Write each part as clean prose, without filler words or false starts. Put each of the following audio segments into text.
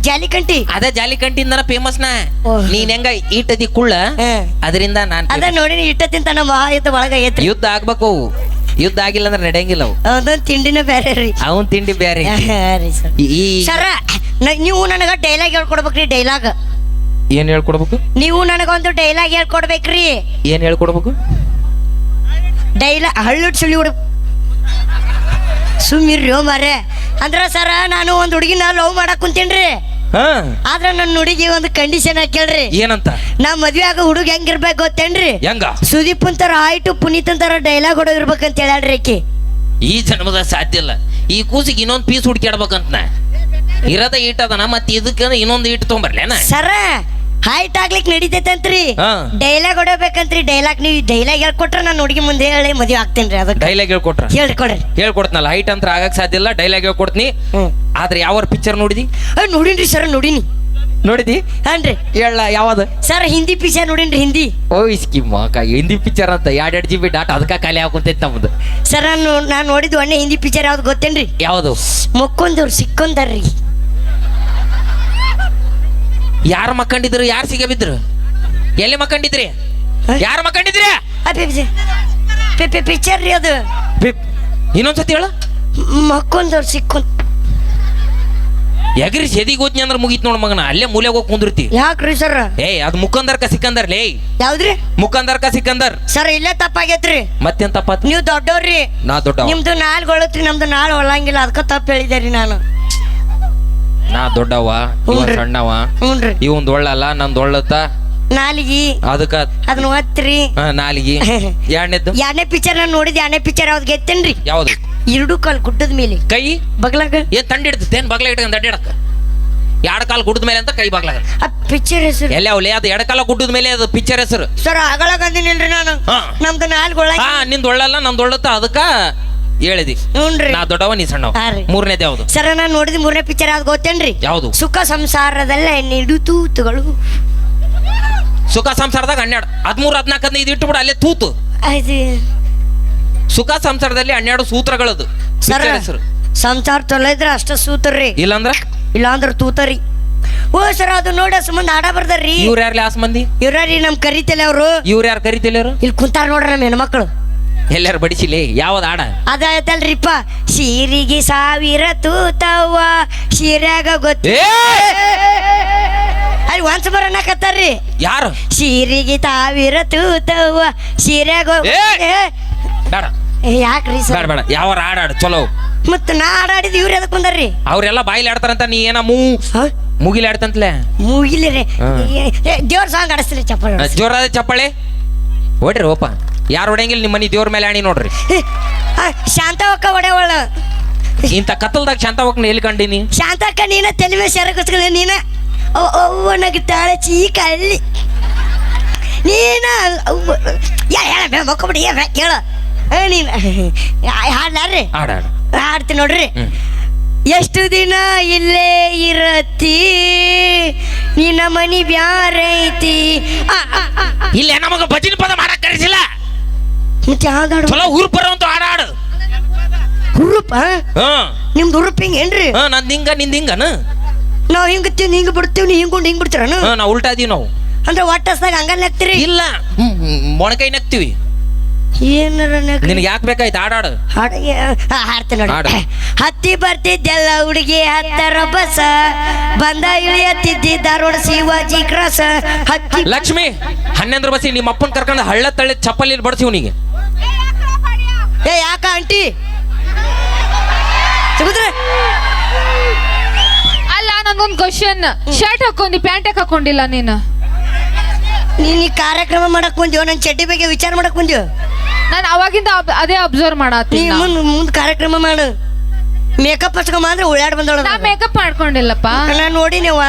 ಜಾಲಿಕಂಟಿ ಅದ ಜಾಲಿಕಂಟಿಂದನ ಫೇಮಸ್ ನಾ. ಓಹ್. ನೀನ್ ಹೆಂಗ ಈಟದಿ ಕುಳ್ಳ ಅದರಿಂದ ನಾನ್ ಅದ ನೋಡಿ ಇಟ್ಟ ತಿಂತಾನ ಮಹಾಯುದ್ಧ ಒಳಗ ಐತ್ರಿ. ಯುದ್ಧ ಆಗ್ಬೇಕು ಅವು. ಯುದ್ಧ ಆಗಿಲ್ಲ ಅಂದ್ರೆ ನಡೆಯಂಗಿಲ್ಲ ಅವು. ಅದೊಂದ್ ತಿಂಡಿನ ಬೇರೆ ರೀ. ಅವನ್ ತಿಂಡಿ ಬ್ಯಾರೆ. ಈ ಸರ ನೀವು ನನಗ ಡೈಲಾಗ್ ಹೇಳ್ಕೊಡ್ಬೇಕ್ರಿ. ಡೈಲಾಗ್ ಏನ್ ಹೇಳ್ಕೊಡ್ಬೇಕು? ನೀವು ನನಗೊಂದು ಡೈಲಾಗ್ ಹೇಳ್ಕೊಡ್ಬೇಕ್ರಿ. ಏನ್ ಹೇಳ್ಕೊಡ್ಬೇಕು? ಡೈಲಾಗ್ ಹಳ್ಳುಡ್ ಸುಳಿ ಹುಡುಗ ಸುಮ್ಮಿರ್ರಿ ಮಾರೆ. ಅಂದ್ರ ಸರ ನಾನು ಒಂದ್ ಹುಡುಗಿನ ಲವ್ ಮಾಡಕ್ ಕುಂತೇನ್ರಿ. ಹಾ ಆದ್ರ ನನ್ನ ಹುಡುಗಿ ಒಂದು ಕಂಡೀಷನ್ ಹಾಕೇಳ್ರಿ. ಏನಂತ? ನಾ ಮದ್ವೆ ಆಗ ಹುಡುಗ ಹೆಂಗಿರ್ಬೇಕು ಗೊತ್ತೇನ್ರಿ? ಹೆಂಗ? ಸುದೀಪ್ ಅಂತಾರ ಆಯ್ತು ಪುನೀತ್ ಅಂತಾರ ಡೈಲಾಗ್ ಹೊಡೋದಿರ್ಬೇಕಂತ ಹೇಳ್ರಿ ಆಕಿ. ಈ ಜನ್ಮದ ಸಾಧ್ಯ ಇಲ್ಲ. ಈ ಕೂಸಿಗೆ ಇನ್ನೊಂದ್ ಪೀಸ್ ಹುಡ್ಕ್ಯಾಡ್ಬೇಕಂತ ನಾ. ಇರದ ಈಟ್ ಅದನ ಮತ್ ಇದಕ್ಕ ಇನ್ನೊಂದು ಈಟ್ ತೊಗೊಂಬರ್ಲೇನ? ಸರ ಹೈಟ್ ಆಗ್ಲಿಕ್ ನಡೀತೈತಂತ್ರಿ. ಹಾ. ಡೈಲಾಗ್ ಹೊಡಬೇಕಂತ್ರಿ. ಡೈಲಾಗ್ ನೀವು ಡೈಲಾಗ್ ಹೇಳ್ಕೊಟ್ರ ನಾನು ಹುಡುಗಿ ಮುಂದೆ ಹೇಳಿ ಮದ್ವೆ ಆಗ್ತೇನ್ರಿ. ಅದಕ್ಕೆ ಡೈಲಾಗ್ ಹೇಳ್ಕೊಟ್ರ ಹೇಳ್ಕೊಡ್ರಿ. ಹೇಳ್ಕೊಡ್ತನಲ್ಲ. ಹೈಟ್ ಅಂತ ಆಗಕ್ ಸಾಧ್ಯ ಇಲ್ಲ. ಡೈಲಾಗ್ ಹೇಳ್ಕೊಡ್ತೀನಿ. ಆದ್ರೆ ಯಾವ ಪಿಕ್ಚರ್ ನೋಡಿದಿ? ನೋಡಿನ್ರಿ ಸರ್, ನೋಡಿನಿ. ನೋಡಿದಿ? ಹಾನ್ರಿ. ಹೇಳ ಯಾವ್ದು? ಸರ್ ಹಿಂದಿ ಪಿಕ್ಚರ್ ನೋಡಿನ್ರಿ. ಹಿಂದಿ. ಓ ಇಸ್ಕಿ ಮಾಕ ಹಿಂದಿ ಪಿಕ್ಚರ್ ಅಂತ 2 GB ಡಾಟಾ ಅದಕ್ಕ ಖಾಲಿ ಹಾಕುಂತೈತಿ ನಮ್ದು. ಸರ್ ನಾನು ನೋಡಿದ್ ಒಳ್ಳೆ ಹಿಂದಿ ಪಿಕ್ಚರ್ ಯಾವ್ದು ಗೊತ್ತೇನ್ರಿ? ಯಾವ್ದು? ಮುಕ್ಕೊಂದವ್ರು ಸಿಕ್ಕೊಂದರ್ರಿ. ಯಾರು ಮಕ್ಕಂಡಿದ್ರು? ಯಾರು ಸಿಗ ಬಿದ್ರು? ಎಲ್ಲಿ ಮಕ್ಕಂಡಿದ್ರಿ? ಯಾರು ಮಕ್ಕಂಡಿದ್ರಿ? ಪಿಕ್ಚರ್ ರೀ ಅದು. ಇನ್ನೊಂದ್ಸತಿ ಹೇಳ. ಮಕ್ಕೊಂದವ್ರು ಸಿಕ್ಕೊಂದ್. ಎಗ್ರಿ ಸೆದಿಗೆ ಹೋದ್ನಿ ಅಂದ್ರೆ ಮುಗೀತ್ ನೋಡ್ ಮಗನ. ಅಲ್ಲೇ ಮೂಲೆಗೆ ಹೋಗಿ ಕುಂದಿರ್ತಿ. ಯಾಕ್ರಿ ಸರ್? ಅದು ಮುಖಂದರ್ಕ ಸಿಕ್ಕಂದರ್ ಲೇ. ಯಾವ್ದ್ರಿ? ಮುಖಂದರ್ಕ ಸಿಕ್ಕಂದರ್. ಸರ್ ಇಲ್ಲೇ ತಪ್ಪಾಗೈತ್ರಿ. ಮತ್ತೇನ್ ತಪ್ಪಾತ್? ನೀವು ದೊಡ್ಡವ್ರಿ. ನಾ ದೊಡ್ಡವ. ನಿಮ್ದು ನಾಲ್ ಗೊಳತ್ರಿ, ನಮ್ದು ನಾಲ್ ಹೊಳಂಗಿಲ್ಲ. ಅದಕ್ಕ ತಪ್ಪು ಹೇಳಿದೇರಿ ನಾನು. ನಾ ದೊಡ್ಡವ, ಇವ ಸಣ್ಣವ. ಹ್ಞೂನ್ರಿ. ಇವಂದ್ ಒಳ್ಳಲ್ಲ, ನಂದ್ ಒಳ್ಳತ್ತ. ನಾಲಿಗಿ ಅದಕ್ಕ ಅದನ್ನ ಒತ್ರಿ. ನಾಲಿಗಿ. ಎರಡನೇ ಪಿಕ್ಚರ್ ನಾನು ನೋಡಿದ್. ಎರಡನೇ ಪಿಕ್ಚರ್ ಯಾವ್ದು ಗೆತ್ತೇನ್ರಿ? ಯಾವ್ದು? ಎರಡು ಕಾಲ್ ಗುಡ್ಡದ ಮೇಲೆ ಕೈ ಬಗ್ಲಾಗ ಏನ್ ತಂಡ ಇಡ್ತೇನ್? ಬಗ್ಲ ಇಟ್ಕೊಂಡ್ ಅಡ್ಡಾಡಕ 2 ಕಾಲ್ ಗುಡ್ಡದ ಮೇಲೆ ಅಂತ ಕೈ ಬಗ್ಲಾಗ. ಆ ಪಿಕ್ಚರ್ ಹೆಸರು ಎಲ್ಲ ಅವಲೇ ಅದು 2 ಕಾಲ ಗುಡ್ಡದ ಮೇಲೆ ಅದು ಪಿಕ್ಚರ್ ಹೆಸರು. ಸರ್ ಆಗಳಾಗ ಅಂದಿನಿಲ್ರಿ ನಾನು. ನಮ್ದು ನಾಲ್ಕು ಒಳಗ. ನಿಂದ್ ಒಳ್ಳಲ್ಲ, ನಂದ್ ಒಳ್ಳತ್ತ. ಅದಕ್ಕ ಹೇಳಿದಿ. ಹ್ಞೂನ್ರಿ. ನಾ ದೊಡ್ಡವ, ನೀ ಸಣ್ಣವ. ಮೂರನೇದು ಯಾವ್ದು? ಸರ್ ನಾನು ನೋಡಿದ ಮೂರನೇ ಪಿಕ್ಚರ್ ಯಾವ್ದು ಗೊತ್ತೇನ್ರಿ? ಯಾವ್ದು? ಸುಖ ಸಂಸಾರದಲ್ಲ ನಿಡುತೂತುಗಳು. ಸುಖ ಸಂಸಾರದಾಗ 12, 13, 14, 15 ಇಟ್ಟು ಬಿಡು ಅಲ್ಲೇ ತೂತು. ಸುಖ ಸಂಸಾರದಲ್ಲಿ 12 ಸೂತ್ರಗಳದು. ಸರ್ ಸಂಸಾರ ತೊಲ ಇದ್ರ ಅಷ್ಟ ಸೂತ್ರರಿ. ಇಲ್ಲಾಂದ್ರ ತೂತರಿ. ಓ ಸರ್ ಅದು ನೋಡ ಸಂಬಂಧ ಹಾಡ ಬರ್ದಾರ್ರಿ. ಇವ್ರ ಯಾರ್ಲಿ ಆಸ್ ಮಂದಿ? ಇವ್ರಿ ನಮ್ ಕರಿತಲೆ ಅವ್ರು. ಇವ್ರ ಯಾರು ಕರಿತಲೆ ಅವ್ರು? ಇಲ್ಲಿ ಕುಂತಾರ ನೋಡ್ರಿ ನಮ್ಮ ಹೆಣ್ಮಕ್ಳು. ಎಲ್ಲಾರು ಬಡಿಸಿಲಿ. ಯಾವ್ದು ಹಾಡ? ಅದಾಯ್ತಲ್ರಿಪ್ಪ. ಸೀರಿಗೆ 1000 ತೂತವ್ವ ಸೀರ್ಯಾಗ ಗೊತ್ತ. ಅಲ್ಲಿ ಒಂದ್ಸ ಬರ ಅನ್ನಕತ್ತಾರ್ರಿ. ಯಾರು? ಸೀರಿಗೆ 1000 ತೂತವ್ವ ಸೀರ್ಯಾಗ. ಬೇಡ ಯಾಕ್ರಿ ಸರ್? ಬೇಡ. ಯಾವ ಹಾಡಾಡು ಚಲೋ. ಮತ್ತ ನಾ ಹಾಡಾಡಿದ್ ಇವ್ರು ಎದಕ್ ಬಂದಾರ್ರಿ? ಅವ್ರೆಲ್ಲ ಬಾಯಿಲಿ ಆಡ್ತಾರಂತ. ನೀ ಏನ ಮುಗಿಲಿ ಆಡ್ತಂತಲೇ. ಮುಗಿಲಿರಿ. ದೇವ್ರ ಸಾಂಗ್ ಆಡಿಸ್ತೀರಿ. ಚಪ್ಪಾಳೆ ಜೋರಾದ ಚಪ್ಪಾಳೆ ಹೊಡ್ರಿ. ಓಪ ಯಾರು ಹೊಡೆಯಂಗಿಲ್ಲ. ನಿಮ್ಮ ಮನಿ ದೇವ್ರ ಮೇಲೆ ಆಣಿ ನೋಡ್ರಿ. ಶಾಂತವಕ್ಕ ಹೊಡೆವಳ. ಇಂಥ ಕತ್ತಲ್ದಾಗ ಶಾಂತವಕ್ಕನ ಎಲ್ಲಿ ಕಂಡಿನಿ? ಶಾಂತಕ್ಕ ನೀನ ತೆಲಿವೆ ಸೆರಗಸ್ಕಲ ನೀನ ಅವ್ವನಾಗ ತಾಳ ಚೀಕ ಅಲ್ಲಿ ನೀನ ಹೇಳ ಮಕ್ಕೊಬಿಡಿ ಹೇಳ ನೀನು ಹಾಡ್ಲಾರ್ರಿ? ಹಾಡ್ತೀನಿ ನೋಡ್ರಿ. ಎಷ್ಟು ದಿನ ಇಲ್ಲೇ ಇರತ್ತಿ ನಿನ್ನ ಮನಿ ಬ್ಯಾರೈತಿ. ಇಲ್ಲ ನಮಗ ಭಜನೆ ಪದ ಮಾಡಕ್ ಕರೆಸಿಲ್ಲ. ಮತ್ತೆ ಹಾಡು ಚಲೋ ಹುರುಪ್ ಬರೋಂತ ಹಾಡಾಡು. ಹುರುಪ? ನಿಮ್ದು ಹುರುಪ್ ಹಿಂಗೇನ್ರಿ? ನಂದ್ ಹಿಂಗ ನಿಂದ ಹಿಂಗನ? ನಾವ್ ಹಿಂಗ ತಿಂದು ಹಿಂಗ ಬಿಡ್ತೀವಿ, ನೀ ಹಿಂಗೊಂಡು ಹಿಂಗ್ ಬಿಡ್ತೀರನು? ನಾವು ಉಲ್ಟಾ ಇದೀವಿ ನಾವು. ಅಂದ್ರೆ ಒಟ್ಟಸ್ದಾಗ ಹಂಗ ನಗ್ತೀರಿ? ಇಲ್ಲ, ಮೊಣಕೈ ನಗ್ತೀವಿ. ಏನಾರ ನಿನಗೆ ಯಾಕೆ ಬೇಕಾಯ್ತು ಹಾಡಾಡು? ಹಾಡ್ತೀನಿ ನೋಡಿ. ಹತ್ತಿ ಬರ್ತಿದ್ದೆಲ್ಲ ಹುಡುಗಿ ಹತ್ತರ ಬಸ ಬಂದ ಇಳಿಯತ್ತಿದ್ದಿ ಧಾರವಾಡ ಶಿವಾಜಿ ಕ್ರಾಸ. ಹತ್ತಿ ಲಕ್ಷ್ಮಿ 11 ಬಸ್ಸಿ ನಿಮ್ಮ ಅಪ್ಪನ ಕರ್ಕೊಂಡು ಹಳ್ಳ ತಳ್ಳಿ ಚಪ್ಪಲಿ ಬಡ್ಸಿ ಅವನಿಗೆ. ಯಾಕ ಆಂಟಿ? ಅಲ್ಲ ನಂಗೊಂದು ಕ್ವಶನ್. ಶರ್ಟ್ ಹಾಕೊಂಡಿ ಪ್ಯಾಂಟ್ ಹಾಕೊಂಡಿಲ್ಲ ನೀನು. ನೀನ್ ಈ ಕಾರ್ಯಕ್ರಮ ಮಾಡಕ್ ಬಂದ್ಯೋ ನನ್ ಚಡ್ಡಿ ಬಗ್ಗೆ ವಿಚಾರ ಮಾಡಕ್ ಬಂದ್ಯೋ? ನಾನು ಅವಾಗಿಂದ ಅದೇ ಅಬ್ಸರ್ವ್ ಮಾಡತ್ತೀನಿ. ಮುಂದ್ ಕಾರ್ಯಕ್ರಮ ಮಾಡು. ಮೇಕಪ್ ಹಚ್ಕೊಂಬ ಅಂದ್ರೆ ಉಳ್ಳಾಡ್ ಬಂದೋಳ. ನಾ ಮೇಕಪ್ ಮಾಡ್ಕೊಂಡಿಲ್ಲಪ್ಪ. ನಾನು ನೋಡಿ ನೀವು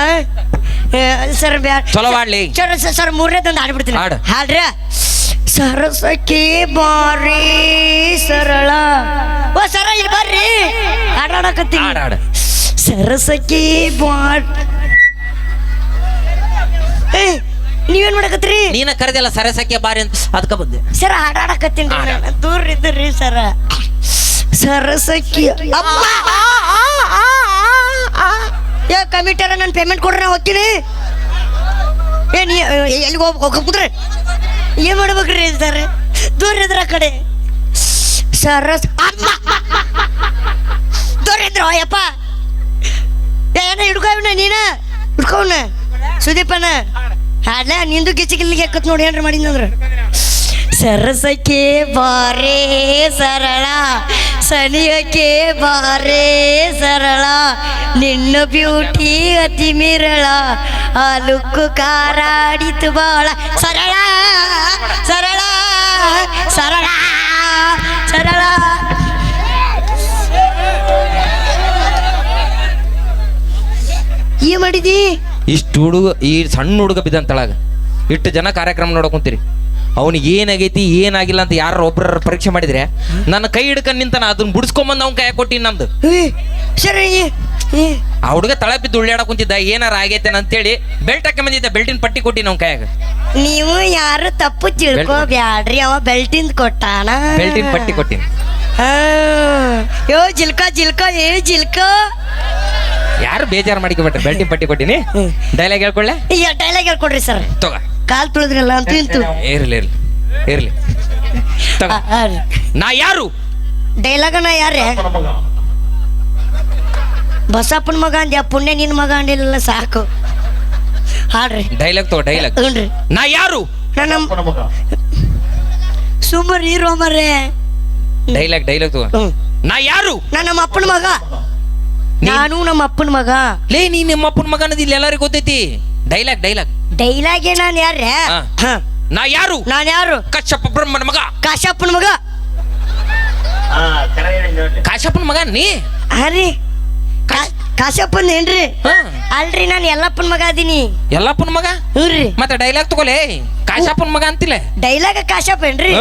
ಸರ್ ಚಲೋ ಮಾಡ್ಲಿ. ಸರ್ ಮೂರನೇದೊಂದು ಹಾಡ್ಬಿಡ್ತೀನಿ. ಹಾಡ್ರ. ಸರಸಕ್ಕೆ ಬಾರಿ ಸರಳ. ಓ ಸರ ಇಲ್ಲಿ ಬರ್ರಿ ಹಾಡಾಡಕತ್ತೀನಿ. ಸರಸಕ್ಕೆ ಬಾರ್. ನೀವೇನ್ ಮಾಡಕತ್ರಿ? ನೀನ ಕರೆದಿಲ್ಲ ಸರಸಕ್ಕೆ ಬಾರಿ ಅಂತ ಅದಕ್ಕ ಬಂದೆ. ಸರ ಹಾಡಾಡಕತ್ತೀನಿ. ದೂರ ಇದ್ರಿ ಸರ. ಸರಸಕ್ಕೆ ಏ ಕಮಿಟರ ನನ್ನ ಪೇಮೆಂಟ್ ಕೊಡ್ರಿ ನಾ ಹೋಗ್ತೀನಿ. ಏ ನೀ ಎಲ್ಲಿಗೆ ಹೋಗ್ಬಿಟ್ರೆ ಏನು ಮಾಡ್ಬೇಕ್ರಿ ಸರ್? ದೂರ ಇದ್ರ ಆ ಕಡೆ ಸರ್. ದೂರ ಇದ್ರು ಯಪ್ಪ. ಏನ ಹಿಡ್ಕೋವನ ನೀನ ಹಿಡ್ಕೋವನ ಸುದೀಪನ ಹಾಡ್ಲ ನಿಂದು ಗಿಚ್ಚಿಗಿಲ್ಲಿಗೆ ಹಾಕತ್ ನೋಡಿ ಏನ್ರಿ ಮಾಡಿದ್ನಂದ್ರ ಸರಸಕ್ಕೆ ಬಾರೇ ಸರಳ ಸನಿಯಕ್ಕೆ ಬಾರೇ ಸರಳ ನಿನ್ನ ಬ್ಯೂಟಿ ಅತಿ ಮಿರಳ ಆ ಲುಕ್ಕು ಕಾರಾಡಿತು ಬಾಳ ಸರಳ ಸರಳ ಸರಳ ಸರಳ. ಏನ್ ಮಾಡಿದಿ? ಇಷ್ಟು ಹುಡುಗ ಈ ಸಣ್ಣ ಹುಡುಗ ಬಿದ್ದಂತಳಾಗ ಇಷ್ಟು ಜನ ಕಾರ್ಯಕ್ರಮ ನೋಡಕೊಂತೀರಿ. ಅವನಿಗೆ ಏನಾಗೈತಿ ಏನಾಗಿಲ್ಲ ಅಂತ ಯಾರು ಒಬ್ಬರ ಪರೀಕ್ಷೆ ಮಾಡಿದ್ರೆ ನನ್ನ ಕೈ ಹಿಡ್ಕೊಂಡು ನಿಂತಾನ. ಅದನ್ನ ಬಿಡಿಸ್ಕೊಂಬಂದು ಅವ್ನ ಕೈ ಕೊಟ್ಟಿನಿ ನಂದು. ಸರಿ ಆ ಹುಡುಗ ತಳ ಬಿದ್ದು ಉಳ್ಳಾಡಕ್ ಕುಂತಿದ್ದ ಏನಾರ ಆಗೈತೆ ಅಂತೇಳಿ ಬೆಲ್ಟ್ ಹಾಕಿ ಬಂದಿದ್ದ. ಬೆಲ್ಟಿನ ಪಟ್ಟಿ ಕೊಟ್ಟಿನ ಅವ್ನ ಕೈಯಾಗ. ನೀವು ಯಾರು ತಪ್ಪು ತಿಳ್ಕೊಬ್ಯಾಡ್ರಿ, ಅವ ಬೆಲ್ಟಿಂದ ಕೊಟ್ಟಾನ. ಬೆಲ್ಟಿನ ಪಟ್ಟಿ ಕೊಟ್ಟಿನಿ. ಯೋ ಜಿಲ್ಕ ಜಿಲ್ಕ ಏ ಜಿಲ್ಕ. ಯಾರು ಬೇಜಾರು ಮಾಡಿಕೊಬಿಟ್ರೆ ಬೆಲ್ಟಿನ ಪಟ್ಟಿ ಕೊಟ್ಟಿನಿ. ಡೈಲಾಗ್ ಹೇಳ್ಕೊಳ್ಳೆ. ಈಗ ಡೈಲಾಗ್ ಹೇಳ್ಕೊಡ್ರಿ ಸರ್. ತಗ ಕಾಲ್ ತುಳಿದ್ರಲ್ಲ ಅಂತ ಇಂತು ಇರ್ಲಿ ಇರ್ಲಿ ಇರ್ಲಿ ತಗ. ನಾ ಯಾರು? ಡೈಲಾಗ ನಾ ಯಾರೇ? ಬಸಪ್ಪನ ಮಗ ಅಂದ್ಯಾ, ಪುಣ್ಯ ನಿನ್ ಮಗ ಅಂದಿಲ್ಲ ಸಾಕು. ಹಾಡ್ರಿ ಡೈಲಾಗ್ ತಗೋ. ಡೈಲಾಗ್. ಹ್ಞೂನ್ರಿ. ನಾ ಯಾರು? ಸುಮ್ಮರ್ ಹೀರೋ ಮರೇ. ಡೈಲಾಗ್ ಡೈಲಾಗ್ ತಗೋ. ನಾ ಯಾರು? ನಾ ನಮ್ಮ ಅಪ್ಪನ ಮಗ. ನಾನು ನಮ್ಮ ಅಪ್ಪನ ಮಗ. ಲೇ ನೀ ನಿಮ್ಮ ಅಪ್ಪನ ಮಗ ಅನ್ನೋದು ಇಲ್ಲಿ ಎಲ್ಲರಿಗೂ ಗೊತ್ತೈತಿ. ಡೈಲಾಗ್ ಡೈಲಾಗ್ ಡೈಲಾಗೆ ನಾನು ಯಾರೇ? ನಾ ಯಾರು? ನಾನು ಯಾರು? ಕಶ್ಯಪ ಬ್ರಹ್ಮನ ಮಗ. ಕಾಶಪ್ಪನ ಮಗ. ಕಾಶ್ಯಪನ ಮಗ ನೀ? ಹರಿ ಕಾಶಪ್ಪನ್ ಏನ್ರಿ? ಅಲ್ರಿ ನಾನು ಎಲ್ಲಪ್ಪನ ಮಗ ಅದೀನಿ. ಎಲ್ಲಪ್ಪನ ಮಗ? ಹ್ಞೂರಿ. ಮತ್ತೆ ಡೈಲಾಗ್ ತಗೋಲೆ. ಕಾಶ್ಯಪನ ಮಗ ಅಂತಿಲ್ಲ. ಡೈಲಾಗ ಕಾಶಪ್ಪ ಏನ್ರಿ?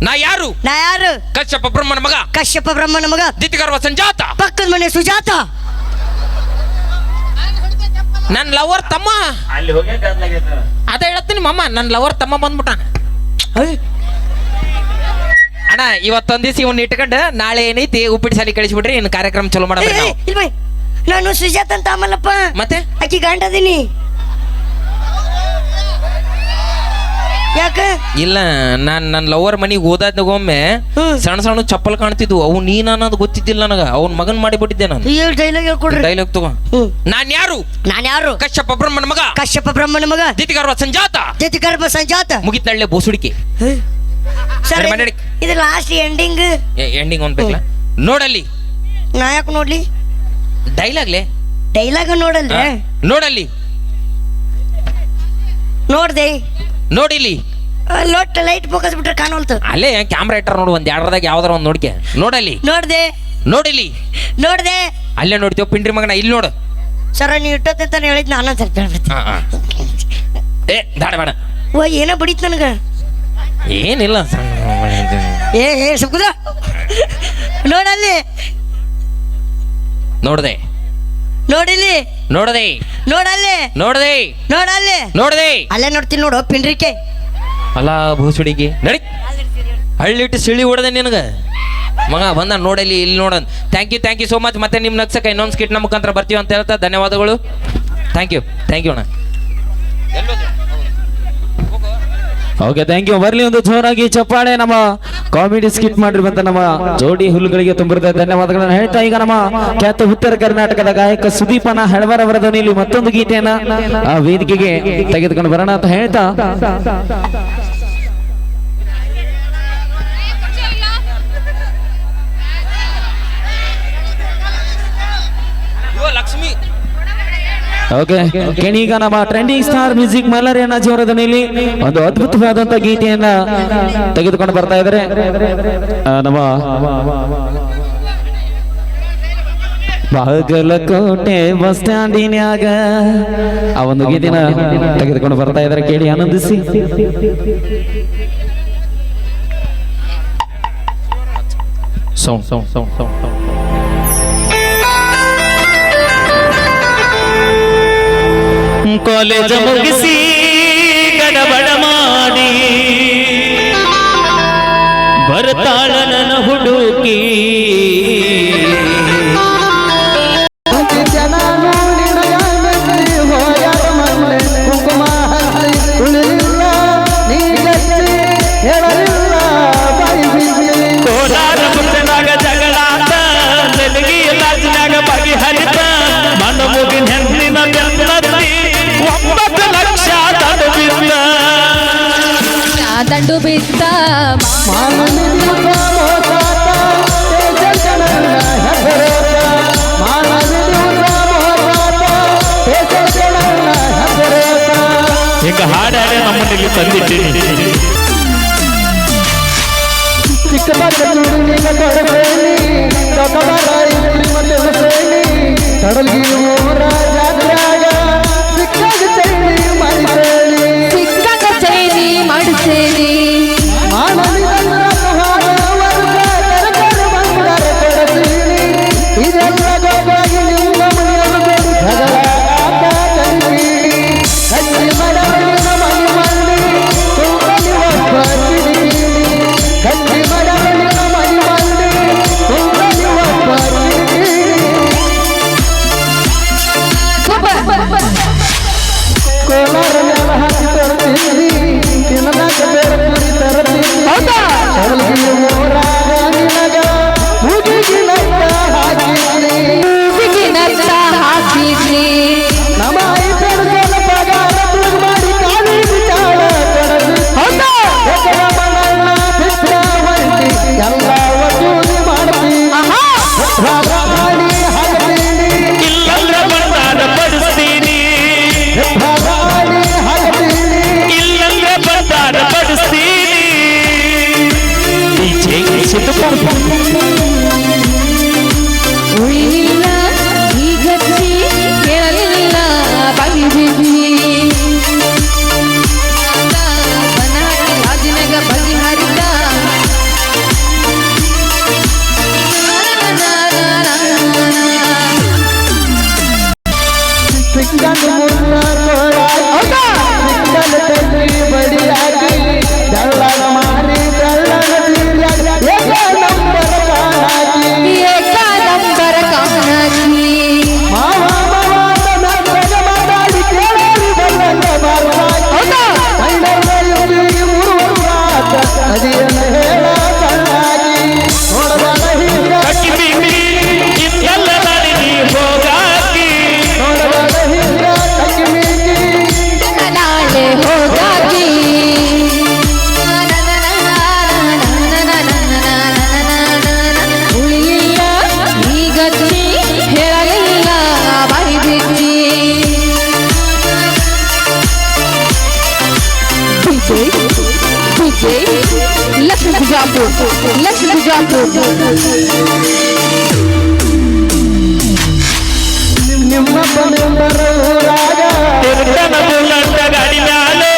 ನಾ ಯಾರು? ನಾ ಯಾರು? ಕಶ್ಯಪ ಬ್ರಹ್ಮನ ಮಗ. ಕಶ್ಯಪ ಬ್ರಹ್ಮನ ಮಗ. ದಿತಿಗರ್ವ ಸಂಜಾತ. ಪಕ್ಕದ ಮನೆ ಸುಜಾತ. ನನ್ ಲವರ್ ತಮ್ಮ. ಅದ ಹೇಳತ್ತೀನಿ ಮಮ್ಮ, ನನ್ ಲವರ್ ತಮ್ಮ ಬಂದ್ಬಿಟ್ಟ. ಅಣ್ಣ ಇವತ್ತೊಂದ್ ದಿವಸ ಇವನ್ ಇಟ್ಕೊಂಡು ನಾಳೆ ಏನೈತಿ ಉಪ್ಪಿಟ್ಟು ಸಾಲಿ ಕಳಿಸ್ಬಿಟ್ರಿ ಇನ್ನು ಕಾರ್ಯಕ್ರಮ ಚಲೋ ಮಾಡಬೇಕು ನಾವು. ಇಲ್ಲ ನಾನು ಸುಜಾತ ಅಂತ ಆಮಲ್ಲಪ್ಪ. ಮತ್ತೆ ಆಕಿ ಗಂಡ ಅದೀನಿ. ಯಾಕ? ಇಲ್ಲ ನನ್ನ ಲವರ್ ಮನಿಗೆ ಹೋದಾಗೊಮ್ಮೆ ಸಣ್ಣ ಸಣ್ಣ ಚಪ್ಪಲ್ ಕಾಣ್ತಿದ್ವು. ಅವು ನೀನ್ ಅನ್ನೋದು ಗೊತ್ತಿದ್ದಿಲ್ಲ ನನಗ. ಅವ್ನ ಮಗನ್ ಮಾಡಿಬಿಟ್ಟಿದ್ದೆ ನಾನು. ಡೈಲಾಗ್ ಹೇಳ್ಕೊಡ್ರಿ. ಡೈಲಾಗ್ ತಗೋ. ನಾನ್ ಯಾರು? ನಾನ್ ಯಾರು? ಕಶ್ಯಪ ಬ್ರಹ್ಮನ ಮಗ. ಕಶ್ಯಪ ಬ್ರಹ್ಮನ ಮಗ. ದಿತಿಗರ್ವ ಸಂಜಾತ. ದಿತಿಗರ್ವ ಸಂಜಾತ. ಮುಗಿತಳ್ಳೆ ಬೋಸುಡಿಕೆ. ಸರ್ ಇದು ಲಾಸ್ಟ್ ಎಂಡಿಂಗ್. ಎಂಡಿಂಗ್ ಒಂದ್ಬೇಕಲ್ಲ ನೋಡಲ್ಲಿ. ನಾ ಯಾಕೆ ನೋಡ್ಲಿ? ಡೈಲಾಗ್ಲೆ. ಡೈಲಾಗ್ ನೋಡಲ್ರಿ? ನೋಡಲ್ಲಿ. ನೋಡ್ದೆ. ನೋಡಿಲಿ. ಲೊಟ್ಟ ಲೈಟ್ ಫೋಕಸ್ ಬಿಟ್ರೆ ಕಾಣೋಲ್ತು. ಅಲ್ಲೇ ಕ್ಯಾಮ್ರಾ ಇಟ್ಟಾರ ನೋಡು. ಒಂದ್ ಎರಡರದಾಗ ಯಾವ್ದಾರ ಒಂದ್ ನೋಡ್ಕೆ. ನೋಡಲ್ಲಿ. ನೋಡ್ದೆ. ನೋಡಿಲಿ. ನೋಡ್ದೆ. ಅಲ್ಲೇ ನೋಡ್ತೀವಿ ಪಿಂಡ್ರಿ ಮಗನ. ಇಲ್ಲಿ ನೋಡು. ಸರ ನೀವು ಇಟ್ಟಂತ ಹೇಳಿದ್ ನಾನು ಸ್ವಲ್ಪ ಹೇಳ್ಬಿಡ್ತೀನಿ. ಏ ದಾಡ ಬೇಡ. ಓ ಏನೋ ಬಡಿತ್ ನನಗ. ಏನಿಲ್ಲ. ಏ ಸುಖದ ನೋಡಲ್ಲಿ. ನೋಡ್ದೆ. ನೋಡಿಲಿ. ನೋಡದೆ. ನೋಡಲ್ಲಿ. ನೋಡದೆ. ನೋಡಲ್ಲಿ. ನೋಡದೆ. ಅಲ್ಲೇ ನೋಡ್ತೀನಿ ನೋಡು ಪಿಂಡ್ರಿಕೆ. ಅಲ್ಲ ಭೂಸುಡಿಗೆ ನಡಿ. ಹಳ್ಳಿಟ್ಟು ಸಿಳಿ ಹೊಡೆದೆ ನಿನಗ ಮಗ ಬಂದ. ನೋಡಲಿ ಇಲ್ಲಿ ನೋಡೋಣ. Thank you so much. ಮತ್ತೆ ನಿಮ್ಮ ನಗ್ಸಕ್ಕೆ ಇನ್ನೊಂದು ಸ್ಕಿಟ್ ನಮ್ಮ ಮುಖಾಂತರ ಬರ್ತೀವಿ ಅಂತ ಹೇಳ್ತಾ ಧನ್ಯವಾದಗಳು. ಥ್ಯಾಂಕ್ ಯು ಅಣ್ಣ. Okay thank you. ಬರ್ಲಿ ಒಂದು ಜೋರಾಗಿ ಚಪ್ಪಾಳೆ. ನಮ್ಮ ಕಾಮಿಡಿ ಸ್ಕಿಟ್ ಮಾಡಿರುವಂತ ನಮ್ಮ ಜೋಡಿ ಹುಲ್ಲುಗಳಿಗೆ ತುಂಬಿರದ ಧನ್ಯವಾದಗಳನ್ನು ಹೇಳ್ತಾ ಈಗ ನಮ್ಮ ಖ್ಯಾತ ಉತ್ತರ ಕರ್ನಾಟಕದ ಗಾಯಕ ಸುದೀಪನ ಹೆಳವರ ಅವರ ಧ್ವನಿಯಲ್ಲಿ ಮತ್ತೊಂದು ಗೀತೆಯನ್ನ ಆ ವೇದಿಕೆಗೆ ತೆಗೆದುಕೊಂಡು ಬರೋಣ ಅಂತ ಹೇಳ್ತಾ ಲಕ್ಷ್ಮಿ. ಓಕೆ ಈಗ ನಮ್ಮ ಟ್ರೆಂಡಿಂಗ್ ಸ್ಟಾರ್ ಮ್ಯೂಸಿಕ್ ಮಲ್ಲರಿ ಅಣ್ಣಾಜಿ ಅವರ ಧ್ವನಿಯಲ್ಲಿ ಒಂದು ಅದ್ಭುತವಾದಂತ ಗೀತೆಯನ್ನ ತೆಗೆದುಕೊಂಡು ಬರ್ತಾ ಇದ್ದಾರೆ ನಮ್ಮ ಬಾಗಲಕೋಟೆ ಬಸ್ ಸ್ಟ್ಯಾಂಡಿನ್ಯಾಗ. ಆ ಒಂದು ಗೀತೆನ ತೆಗೆದುಕೊಂಡು ಬರ್ತಾ ಇದ್ದಾರೆ, ಕೇಳಿ ಆನಂದಿಸಿ. ಕಾಲೇಜ ಮುಗಿಸಿ ಗಡಬಡ ಮಾಡಿ ಬರ್ತಾಳ ನನ್ನ ಹುಡುಕಿ ಜನ ದಂಡು ಬಿದ್ದ ಈಗ ಹಾಡಾಡಿ ನಮ್ಮನ್ನು ಇಲ್ಲಿ ತಂದಿದ್ದೀನಿ ಸಿಕ್ಕಂಗ ಚೈನಿ ಮಾಡಿಸೇನಿ ಉಳಿಲಿಲ್ಲ ಈಗಚ್ಚಿ ಕೇಳಲಿಲ್ಲ ಬಗೆ ಬಿದ್ದಿ ಬನಹಟ್ಟಿ ರಾಜಿನಾಗ ಬಗೆ ಹರಿದ लक्ष्मी बिजापुर ಗಾಡಿ ಮ್ಯಾಲೆ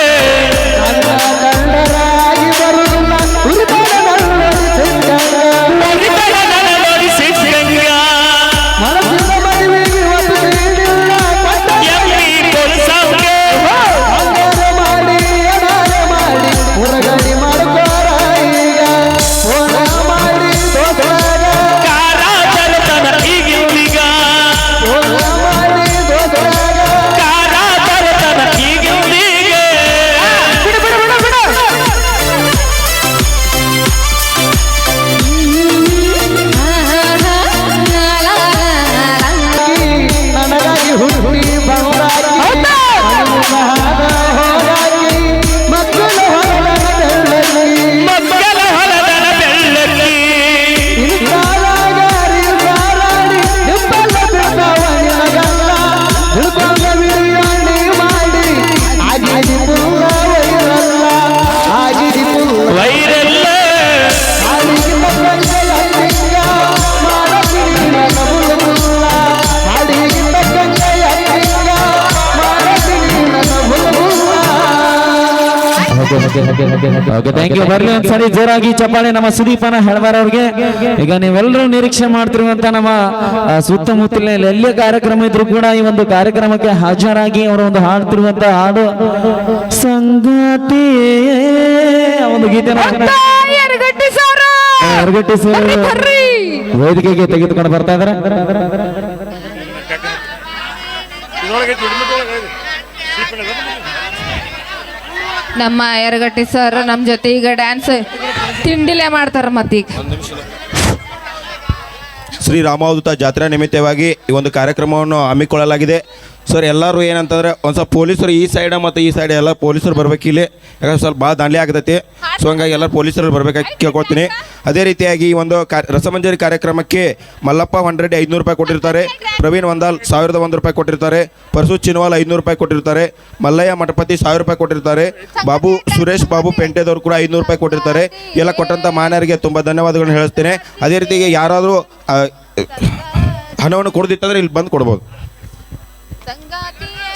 ಥ್ಯಾಂಕ್ ಯು. ಬರ್ಲಿ ಒಂದ್ಸರಿ ಜೋರಾಗಿ ಚಪ್ಪಾಳೆ ನಮ್ಮ ಸುದೀಪನ ಹೆಳವಾರ ಅವ್ರಿಗೆ. ಈಗ ನೀವೆಲ್ಲರೂ ನಿರೀಕ್ಷೆ ಮಾಡ್ತಿರುವಂತ ನಮ್ಮ ಸುತ್ತಮುತ್ತಲಿನ ಎಲ್ಲೇ ಕಾರ್ಯಕ್ರಮ ಇದ್ರು ಕೂಡ ಈ ಒಂದು ಕಾರ್ಯಕ್ರಮಕ್ಕೆ ಹಾಜರಾಗಿ ಅವರು ಒಂದು ಹಾಡ್ತಿರುವಂತ ಹಾಡು ಸಂಗಾತಿ ಒಂದು ಗೀತೆ ಎರಗಟ್ಟಿ ಸರ್ ವೇದಿಕೆಗೆ ತೆಗೆದುಕೊಂಡು ಬರ್ತಾ ಇದಾರೆ. ನಮ್ಮ ಎರಗಟ್ಟಿ ಸರ್ ನಮ್ಮ ಜೊತೆ ಈಗ ಡ್ಯಾನ್ಸ್ ತಿಂಡಿಲೇ ಮಾಡ್ತಾರ ಮತ್ತೀಗ. ಶ್ರೀ ರಾಮಾವಧೂತ ಜಾತ್ರಾ ನಿಮಿತ್ತವಾಗಿ ಈ ಒಂದು ಕಾರ್ಯಕ್ರಮವನ್ನು ಹಮ್ಮಿಕೊಳ್ಳಲಾಗಿದೆ. ಸರ್ ಎಲ್ಲರೂ ಏನಂತಂದ್ರೆ ಒಂದು ಸ್ವಲ್ಪ ಪೊಲೀಸರು ಈ ಸೈಡ್ ಮತ್ತು ಈ ಸೈಡ್ ಎಲ್ಲ ಪೊಲೀಸರು ಬರ್ಬೇಕು ಇಲ್ಲಿ, ಯಾಕಂದ್ರೆ ಸ್ವಲ್ಪ ಭಾಳ ದಾಂಡ್ಲಿ ಆಗ್ತೈತಿ. ಸೊ ಹಂಗಾಗಿ ಎಲ್ಲ ಪೊಲೀಸರು ಬರ್ಬೇಕಾಗಿ ಕೇಳ್ಕೊಳ್ತೀನಿ. ಅದೇ ರೀತಿಯಾಗಿ ಈ ಒಂದು ರಸಮಂಜರಿ ಕಾರ್ಯಕ್ರಮಕ್ಕೆ ಮಲ್ಲಪ್ಪ ಹೊಂಡ್ರೆಡ್ಡಿ 500 ರೂಪಾಯಿ ಕೊಟ್ಟಿರ್ತಾರೆ, ಪ್ರವೀಣ್ ವಂದಾಲ್ 1001 ರೂಪಾಯಿ ಕೊಟ್ಟಿರ್ತಾರೆ, ಪರಸು ಚಿನ್ವಾಲ್ 500 ರೂಪಾಯಿ ಕೊಟ್ಟಿರ್ತಾರೆ, ಮಲ್ಲಯ್ಯ ಮಠಪತಿ 1000 ರೂಪಾಯಿ ಕೊಟ್ಟಿರ್ತಾರೆ, ಸುರೇಶ್ ಬಾಬು ಪೆಂಟೆದವ್ರು ಕೂಡ 500 ರೂಪಾಯಿ ಕೊಟ್ಟಿರ್ತಾರೆ. ಎಲ್ಲ ಕೊಟ್ಟಂಥ ಮಾನ್ಯರಿಗೆ ತುಂಬ ಧನ್ಯವಾದಗಳನ್ನ ಹೇಳಿಸ್ತೇನೆ. ಅದೇ ರೀತಿಗೆ ಯಾರಾದರೂ ಹಣವನ್ನು ಕೊಡದಿತ್ತಂದ್ರೆ ಇಲ್ಲಿ ಬಂದು ಕೊಡ್ಬೋದು.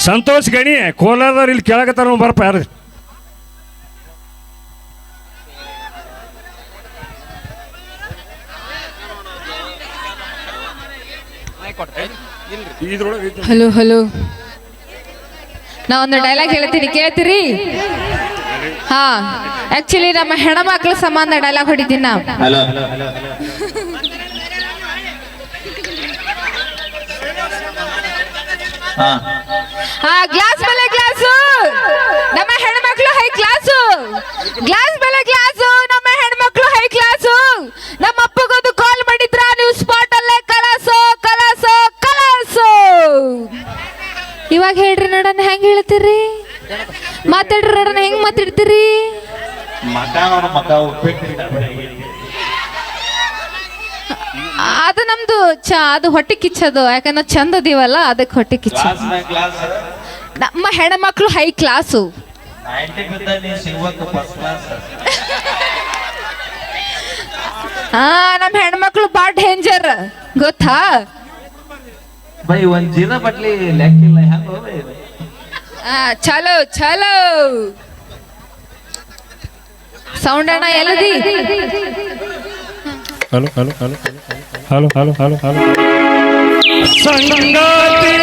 ಸಂತೋಷ್ ಗಣಿ ಕೋಲಾರದವ್ರು ಇಲ್ಲಿ ಕೇಳಕತ್ತಾರ ಬರಪ್ಪ ಯಾರು ಹಲೋ ಹಲೋ, ನಾ ಒಂದು ಡೈಲಾಗ್ ಹೇಳ್ತೀನಿ, ಕೇಳ್ತೀರಿ? ಹಾ, ಆಕ್ಚುಲಿ ನಮ್ಮ ಹೆಣ್ಮಕ್ಳ ಸಂಬಂಧ ಡೈಲಾಗ್ ಹೊಡಿತೀನಿ ನಾ. ಗ್ಲಾಸ್ ಮೇಲೆ ಗ್ಲಾಸು, ನಮ್ಮ ಹೆಣ್ಮಕ್ಳು ಹೈ ಕ್ಲಾಸು. ಗ್ಲಾಸ್ ಮೇಲೆ ಗ್ಲಾಸು, ನಮ್ಮ ಹೆಣ್ಮಕ್ಳು ಹೈ ಕ್ಲಾಸು. ನಮ್ಮ ಅಪ್ಪಗೊಂದು ಕಾಲ್ ಮಾಡಿದ್ರ ನೀವು ಸ್ಪಾಟ್ ಅಲ್ಲೇ ಕಲಾಸು ಕಲಾಸು ಕಲಾಸು. ಇವಾಗ ಹೇಳ್ರಿ ನೋಡೋಣ, ಹೆಂಗ್ ಹೇಳ್ತೀರಿ? ಮಾತಾಡ್ರಿ ನೋಡೋಣ, ಹೆಂಗ್ ಮಾತಾಡ್ತೀರಿ? ಅದು ನಮ್ದು ಅದು ಹೊಟ್ಟೆ ಕಿಚ್ಚದು, ಯಾಕಂದ್ರೆ ಚಂದ ಅದೀವಲ್ಲ ಅದಕ್ಕೆ ಹೊಟ್ಟೆ ಕಿಚ್ಚ. ನಮ್ಮ ಹೆಣ್ಮಕ್ಳು ಹೈ ಕ್ಲಾಸು. ನಮ್ಮ ಹೆಣ್ಮಕ್ಳು ಬಾ ಡೇಂಜರ್ ಗೊತ್ತಾ? ಚಲೋ ಚಲೋ ಸೌಂಡ್ ಅಣ್ಣ ಎಲ್ಲದಿ? Hello hello hello hello hello hello hello hello ಸಂಗಾತಿ